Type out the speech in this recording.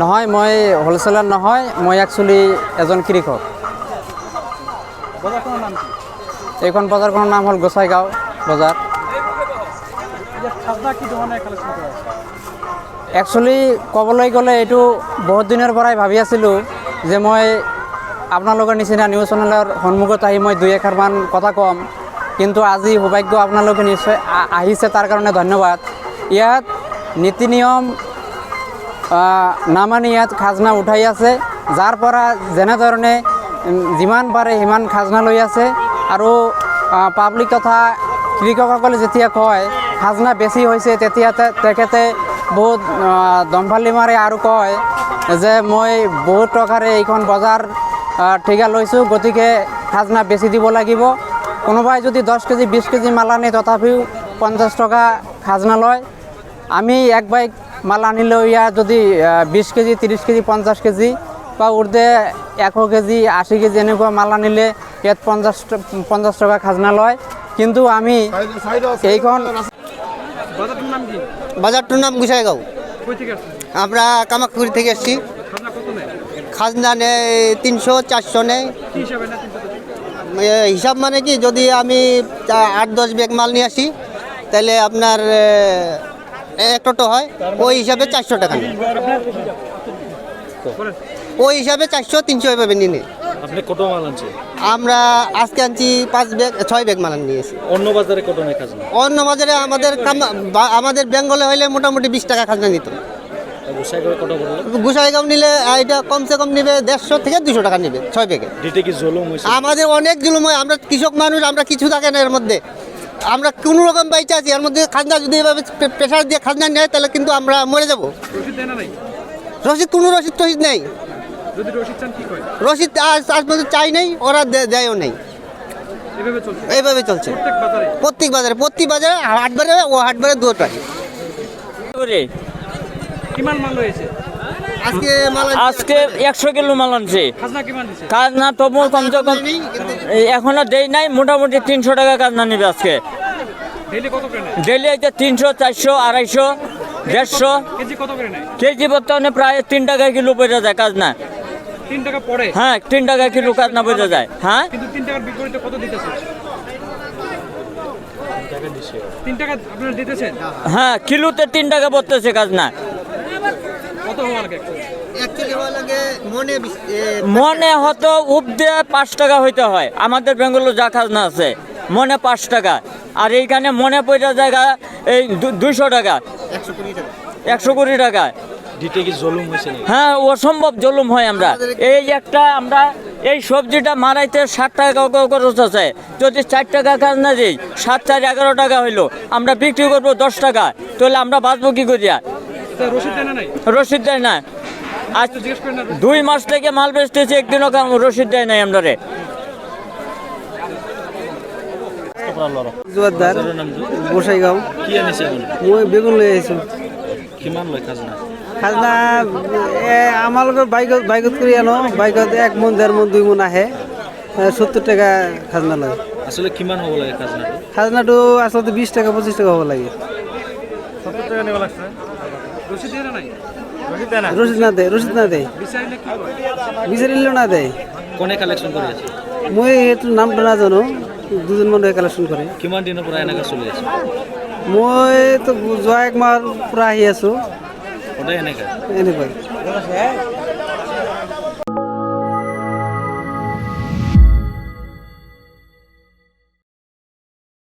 নহয়, মই হোলচেলাৰ নহয়, মই একচুৱেলি এজন কৃষক। বজাৰখনৰ নাম কি? এইখন বজাৰখনৰ নাম হ'ল গোসাইগাঁও বজাৰ। ইয়াত খাজনা কি ধৰণে কালেকশ্যন কৰা হৈছে? একচুৱেলি ক'বলৈ গ'লে এইটো বহুত দিনৰ পৰাই ভাবি আছিলোঁ যে মই আপোনালোকৰ নিচিনা নিউজ চেনেলৰ সন্মুখত আহি মই দুই এষাৰমান কথা ক'ম, কিন্তু আজি সৌভাগ্য আপোনালোকে নিশ্চয় আহিছে, তাৰ কাৰণে ধন্যবাদ। ইয়াত নীতি নিয়ম নামানি ইয়াত খাজনা উঠাই আছে, যাৰ পৰা যেনেধৰণে যিমান পাৰে সিমান খাজনা লৈ আছে। আৰু পাব্লিক তথা কৃষকসকলে যেতিয়া কয় খাজনা বেছি হৈছে, তেতিয়া তেখেতে বহুত দমফালি মাৰে আৰু কয় যে মই বহুত টকাৰে এইখন বজাৰ ঠিকা লৈছোঁ, গতিকে খাজনা বেছি দিব লাগিব। কোনোবাই যদি 10 কেজি 20 কেজি মাল আনে তথাপিও 50 টকা খাজনা লয়। আমি এক বাইক মাল আনিলেও ইয়াত যদি 20 কেজি 30 কেজি 50 কেজি বা উৰ্ধে 100 কেজি 80 কেজি এনেকুৱা মাল আনিলে ইয়াত 50 টকা খাজনা লয়। কিন্তু আমি এইখন বাজারটার নাম কি? বাজারটার নাম গোসাইগাঁও। কই থেকে আসছেন? আমরা কামাখ্যাপুর থেকে এসেছি। খাজনা কত নেয়? খাজনা নেয় 300-400 নেয়। কি হিসাবে না 300 হিসাব মানে কি, যদি আমি 8-10 ব্যাগ মাল নিয়ে আসি তাহলে আপনার এক টোটো হয়, ওই হিসাবে 400 টাকা নেয়। ওই হিসাবে 400-300 এভাবে নিয়ে নেয়। আপনি কত মাল আনছেন? আমরা আজকে আনছি 6 ব্যাগ মাল নিয়েছি। অন্য বাজারে কত নেয় খাজনা? অন্য বাজারে আমাদের বেঙ্গলে হইলে মোটামুটি 20 টাকা খাজনা নিত। গোসাইগাঁও কত বললেন? গোসাইগাঁও নিলে এটা কমসে কম নেবে 150 থেকে 200 টাকা নেবে 6 ব্যাগে। দিতে কি জুলুম হয়েছে? আমাদের অনেক জুলুম হয়, আমরা কৃষক মানুষ, আমরা কিছু থাকে না এর মধ্যে। আমরা কোনো রকম বাইচে আছি, এর মধ্যে খাজনা যদি এভাবে প্রেশার দিয়ে খাজনা নেয় তাহলে কিন্তু আমরা মরে যাব। রসিদ দেয় না নাই? কোনো রসিদ টসিদ নেই। যদি রসিদ চান কি কয়? রসিদ আজ পর্যন্ত চাই নেই, ওরা দেয়ও নেই। এভাবে চলছে এইভাবে চলছে প্রত্যেক বাজারে। প্রত্যেক বাজারে হাটবারে ও হাটবারে দুটাই। কি মাল রয়েছে? আজকে 100 কিলো মাল আনছে। খাজনা কি মান দিছে? খাজনা তবু কমসে কম এখনো দেই নাই, মোটামুটি 300 টাকা খাজনা নেবে আজকে। ডেইলি কত করে নেয়? ডেলি হচ্ছে 300, 400, 250, 150 কেজি কত করে নেয়? কেজি বর্তমানে প্রায় 3 টাকা কিলো পড়ে যায় খাজনা। 3 টাকা পড়ে? হ্যাঁ, 3 টাকা কিলো খাজনা পড়ে যায়। হ্যাঁ, কিন্তু 3 টাকার বিপরীতে কত দিতেছে? 3 টাকা আপনারা দিতেছেন? হ্যাঁ, কিলোতে 3 টাকা পড়তেছে খাজনা। কত হওয়া লাগে? অ্যাকচুয়ালি হওয়া লাগে মনে হতো উপদে 5 টাকা হইতে হয়। আমাদের বেঙ্গলে যা খাজনা আছে মনে 5 টাকা, আর এইখানে মনে পড়ে জায়গা এই 200 টাকা, 120 টাকা। দিতে কি জুলুম হয়েছে? হ্যাঁ, অসম্ভব জুলুম হয়। আমরা আমরা এই সবজিটা মারাইতে 60 টাকা খরচ আছে। যদি 4 টাকা খাজনা দিই, 7-4 11 টাকা হইলো, আমরা বিক্রি করবো 10 টাকা, তাহলে আমরা বাঁচবো কি করিয়া? রসিদ দেয় না নাই? রসিদ দেয় না। আজ জিজ্ঞেস করেন না। 2 মাস থেকে মাল বেচতেছি, একদিনও রসিদ দেয় নাই আমরা রে। জোয়ারদার গোসাইগাঁও। কি আনিছে এখন? মই বেগুন লৈ আহিছোঁ। কিমান লয় খাজনা? খাজনা আমাৰ লগত বাইকত কৰি আনো, বাইকত 1 মোন 1.5 মোন 2 মোন আহে, 70 টাকা খাজনা লয়। আসলে কিমান হ'ব লাগে খাজনাটো? খাজনাটো আচলতে 20 টাকা 25 টাকা হ'ব লাগে। 70 টাকা নেওয়া লাগছে। রসিদ দেয় না নাই? রসিদ না দেয় বিচারিলে কি করে? বিচাৰিলেও না দেয়। কোনে কালেকশন কৰি আছে? মই এইটো নামটো নাজানো, 2জন মানুহে কালেকশ্যন কৰে। কিমান দিনৰ পৰা এনেকৈ চলি আছে? মইতো যোৱা 1 মাহৰ পৰা আহি আছোঁ সদায় এনেকৈ? এনেকুৱাই।